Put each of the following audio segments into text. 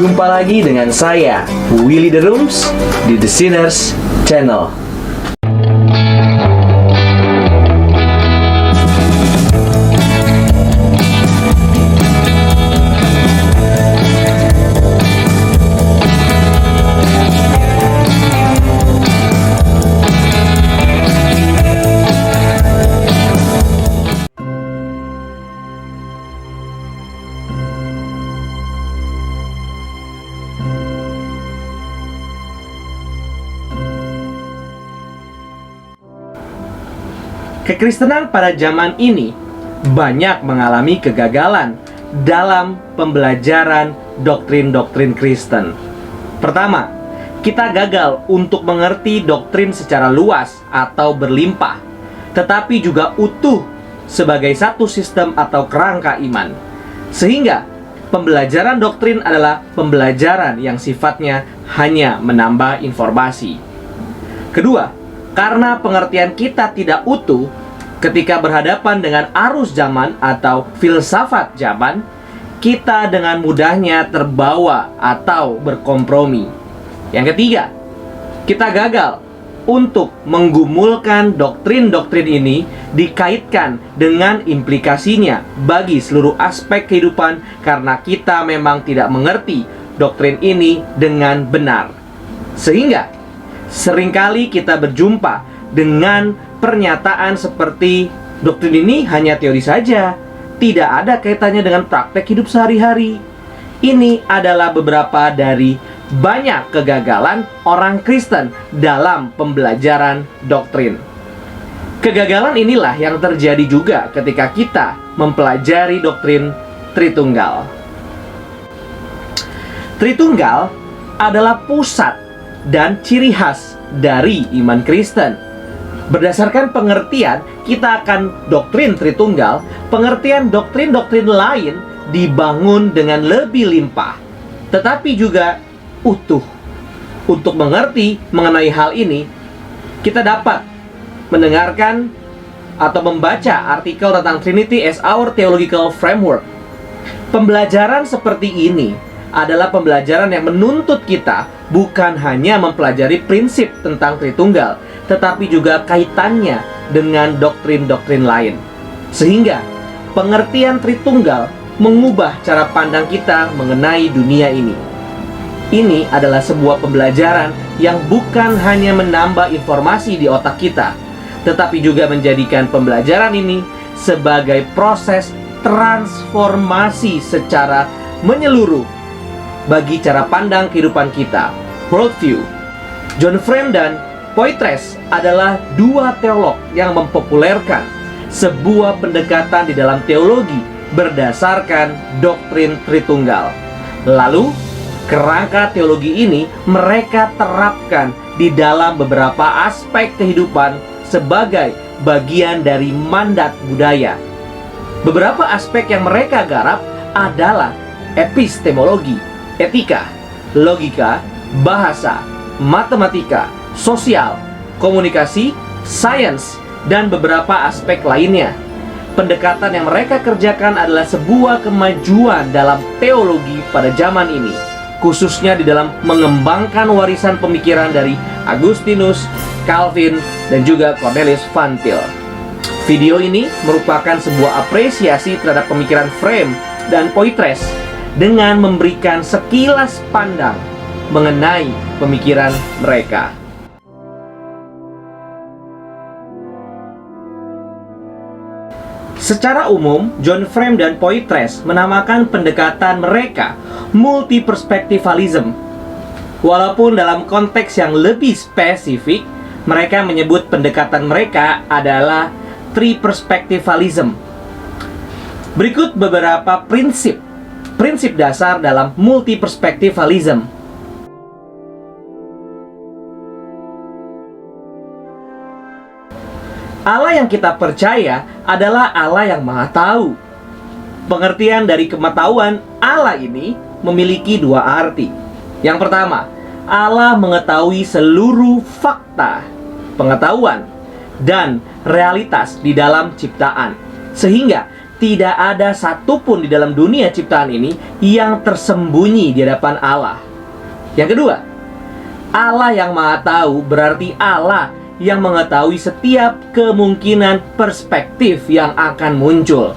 Jumpa lagi dengan saya, Willy The Rooms, di The Sinners Channel. Kekristenan pada zaman ini banyak mengalami kegagalan dalam pembelajaran doktrin-doktrin Kristen. Pertama, kita gagal untuk mengerti doktrin secara luas atau berlimpah, tetapi juga utuh sebagai satu sistem atau kerangka iman. Sehingga pembelajaran doktrin adalah pembelajaran yang sifatnya hanya menambah informasi. Kedua, karena pengertian kita tidak utuh ketika berhadapan dengan arus zaman atau filsafat zaman, kita dengan mudahnya terbawa atau berkompromi. Yang ketiga, kita gagal untuk menggumulkan doktrin-doktrin ini dikaitkan dengan implikasinya bagi seluruh aspek kehidupan karena kita memang tidak mengerti doktrin ini dengan benar. Sehingga seringkali kita berjumpa dengan pernyataan seperti doktrin ini hanya teori saja, tidak ada kaitannya dengan praktek hidup sehari-hari. Ini adalah beberapa dari banyak kegagalan orang Kristen dalam pembelajaran doktrin. Kegagalan inilah yang terjadi juga ketika kita mempelajari doktrin Tritunggal. Tritunggal adalah pusat dan ciri khas dari iman Kristen. Berdasarkan pengertian, kita akan doktrin Tritunggal, pengertian doktrin-doktrin lain dibangun dengan lebih limpah, tetapi juga utuh. Untuk mengerti mengenai hal ini, kita dapat mendengarkan atau membaca artikel tentang Trinity as Our Theological Framework. Pembelajaran seperti ini adalah pembelajaran yang menuntut kita bukan hanya mempelajari prinsip tentang Tritunggal, tetapi juga kaitannya dengan doktrin-doktrin lain. Sehingga pengertian Tritunggal mengubah cara pandang kita mengenai dunia ini. Ini adalah sebuah pembelajaran yang bukan hanya menambah informasi di otak kita, tetapi juga menjadikan pembelajaran ini sebagai proses transformasi secara menyeluruh bagi cara pandang kehidupan kita, worldview. John Frame dan Poitras adalah dua teolog yang mempopulerkan sebuah pendekatan di dalam teologi berdasarkan doktrin Tritunggal. Lalu, kerangka teologi ini mereka terapkan di dalam beberapa aspek kehidupan sebagai bagian dari mandat budaya. Beberapa aspek yang mereka garap adalah epistemologi, etika, logika, bahasa, matematika, sosial, komunikasi, sains, dan beberapa aspek lainnya. Pendekatan yang mereka kerjakan adalah sebuah kemajuan dalam teologi pada zaman ini, khususnya di dalam mengembangkan warisan pemikiran dari Agustinus, Calvin, dan juga Cornelius Van Til. Video ini merupakan sebuah apresiasi terhadap pemikiran Frame dan Poitras dengan memberikan sekilas pandang mengenai pemikiran mereka. Secara umum, John Frame dan Poitras menamakan pendekatan mereka multiperspektivalism. Walaupun dalam konteks yang lebih spesifik, mereka menyebut pendekatan mereka adalah triperspektivalism. Berikut beberapa prinsip dasar dalam multiperspektivalism. Allah yang kita percaya adalah Allah yang Maha Tahu. Pengertian dari kematahuan Allah ini memiliki dua arti. Yang pertama, Allah mengetahui seluruh fakta, pengetahuan, dan realitas di dalam ciptaan, sehingga tidak ada satupun di dalam dunia ciptaan ini yang tersembunyi di hadapan Allah. Yang kedua, Allah yang Maha Tahu berarti Allah yang mengetahui setiap kemungkinan perspektif yang akan muncul.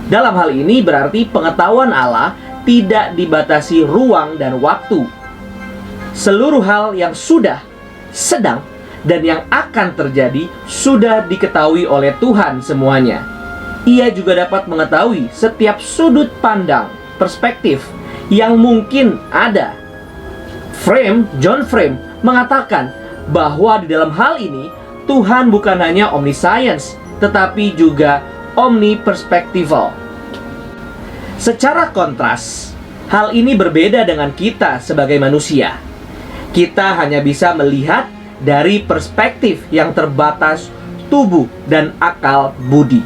Dalam hal ini berarti pengetahuan Allah tidak dibatasi ruang dan waktu. Seluruh hal yang sudah, sedang, dan yang akan terjadi sudah diketahui oleh Tuhan semuanya. Ia juga dapat mengetahui setiap sudut pandang, perspektif yang mungkin ada. John Frame mengatakan bahwa di dalam hal ini Tuhan bukan hanya omniscience, tetapi juga omniperspektival. Secara kontras, hal ini berbeda dengan kita sebagai manusia. Kita hanya bisa melihat dari perspektif yang terbatas tubuh dan akal budi.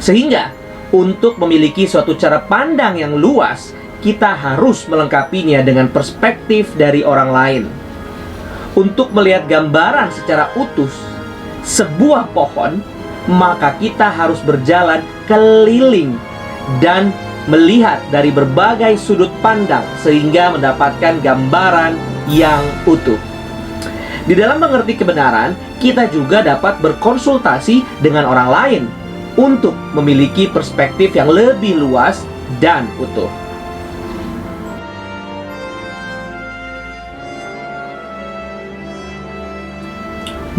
Sehingga untuk memiliki suatu cara pandang yang luas, kita harus melengkapinya dengan perspektif dari orang lain. Untuk melihat gambaran secara utuh sebuah pohon, maka kita harus berjalan keliling dan melihat dari berbagai sudut pandang sehingga mendapatkan gambaran yang utuh. Di dalam mengerti kebenaran, kita juga dapat berkonsultasi dengan orang lain untuk memiliki perspektif yang lebih luas dan utuh.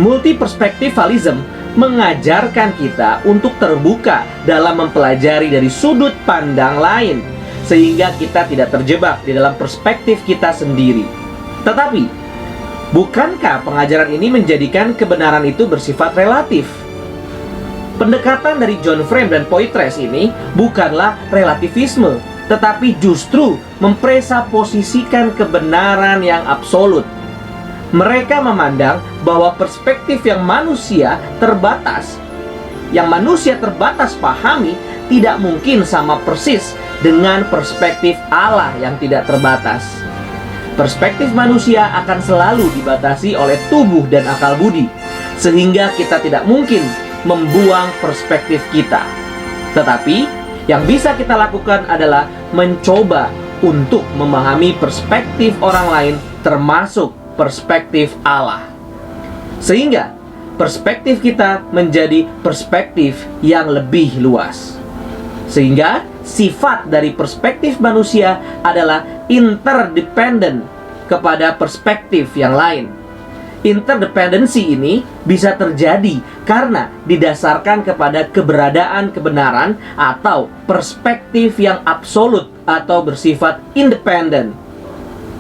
Multiperspektifalism mengajarkan kita untuk terbuka dalam mempelajari dari sudut pandang lain, sehingga kita tidak terjebak di dalam perspektif kita sendiri. Tetapi, bukankah pengajaran ini menjadikan kebenaran itu bersifat relatif? Pendekatan dari John Frame dan Poitras ini bukanlah relativisme, tetapi justru mempresaposisikan kebenaran yang absolut. Mereka memandang bahwa perspektif yang manusia terbatas pahami tidak mungkin sama persis dengan perspektif Allah yang tidak terbatas. Perspektif manusia akan selalu dibatasi oleh tubuh dan akal budi, sehingga kita tidak mungkin membuang perspektif kita. Tetapi yang bisa kita lakukan adalah mencoba untuk memahami perspektif orang lain, termasuk perspektif Allah, sehingga perspektif kita menjadi perspektif yang lebih luas. Sehingga sifat dari perspektif manusia adalah interdependent kepada perspektif yang lain. Interdependensi ini bisa terjadi karena didasarkan kepada keberadaan kebenaran atau perspektif yang absolut atau bersifat independen.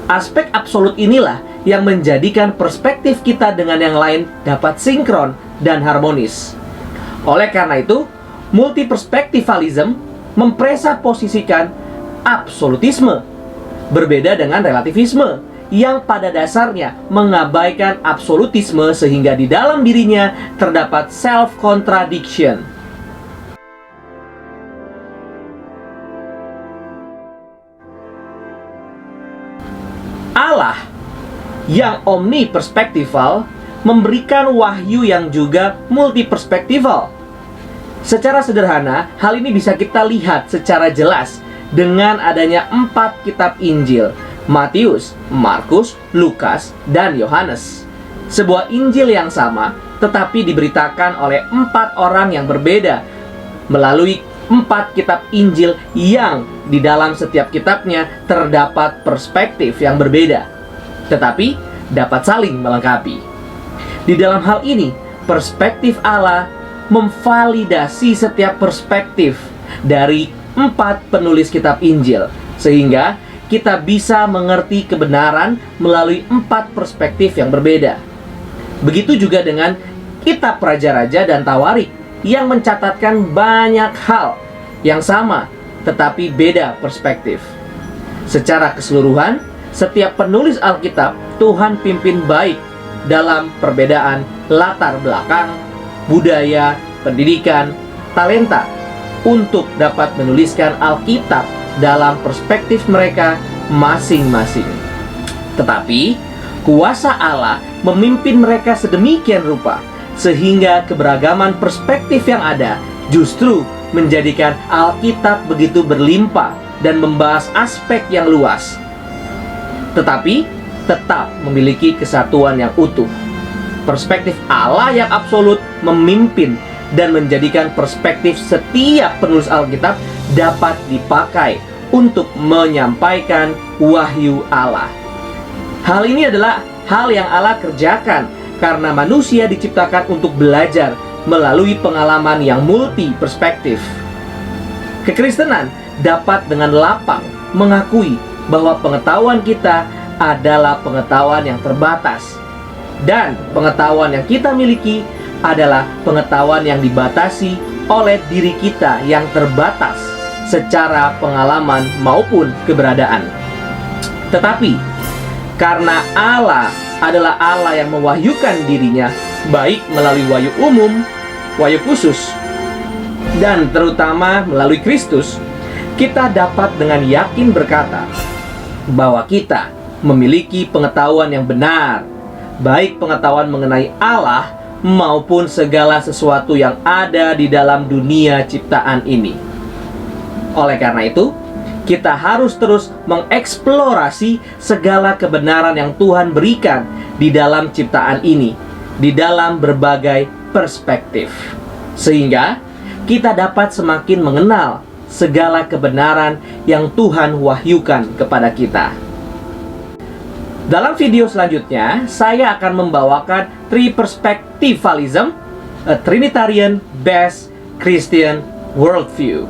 Aspek absolut inilah yang menjadikan perspektif kita dengan yang lain dapat sinkron dan harmonis. Oleh karena itu, multiperspektifalism mempresaposisikan absolutisme, berbeda dengan relativisme yang pada dasarnya mengabaikan absolutisme sehingga di dalam dirinya terdapat self-contradiction. Allah yang omniperspektival memberikan wahyu yang juga multiperspektival. Secara sederhana, hal ini bisa kita lihat secara jelas dengan adanya 4 kitab Injil: Matius, Markus, Lukas, dan Yohanes. Sebuah Injil yang sama, tetapi diberitakan oleh 4 orang yang berbeda melalui 4 kitab Injil yang di dalam setiap kitabnya terdapat perspektif yang berbeda, tetapi dapat saling melengkapi. Di dalam hal ini, perspektif Allah memvalidasi setiap perspektif dari 4 penulis kitab Injil, sehingga kita bisa mengerti kebenaran melalui 4 perspektif yang berbeda. Begitu juga dengan kitab Raja-Raja dan Tawarik yang mencatatkan banyak hal yang sama, tetapi beda perspektif. Secara keseluruhan, setiap penulis Alkitab Tuhan pimpin baik dalam perbedaan latar belakang, budaya, pendidikan, talenta untuk dapat menuliskan Alkitab dalam perspektif mereka masing-masing. Tetapi kuasa Allah memimpin mereka sedemikian rupa sehingga keberagaman perspektif yang ada justru menjadikan Alkitab begitu berlimpah dan membahas aspek yang luas, tetapi tetap memiliki kesatuan yang utuh. Perspektif Allah yang absolut memimpin dan menjadikan perspektif setiap penulis Alkitab dapat dipakai untuk menyampaikan wahyu Allah. Hal ini adalah hal yang Allah kerjakan karena manusia diciptakan untuk belajar melalui pengalaman yang multi perspektif. Kekristenan dapat dengan lapang mengakui bahwa pengetahuan kita adalah pengetahuan yang terbatas, dan pengetahuan yang kita miliki adalah pengetahuan yang dibatasi oleh diri kita yang terbatas secara pengalaman maupun keberadaan. Tetapi karena Allah adalah Allah yang mewahyukan dirinya, baik melalui wahyu umum, wahyu khusus, dan terutama melalui Kristus, kita dapat dengan yakin berkata bahwa kita memiliki pengetahuan yang benar, baik pengetahuan mengenai Allah maupun segala sesuatu yang ada di dalam dunia ciptaan ini. Oleh karena itu, kita harus terus mengeksplorasi segala kebenaran yang Tuhan berikan di dalam ciptaan ini, di dalam berbagai perspektif, sehingga kita dapat semakin mengenal segala kebenaran yang Tuhan wahyukan kepada kita. Dalam video selanjutnya, saya akan membawakan Triperspectivalism, a Trinitarian Based Christian Worldview.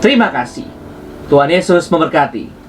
Terima kasih. Tuhan Yesus memberkati.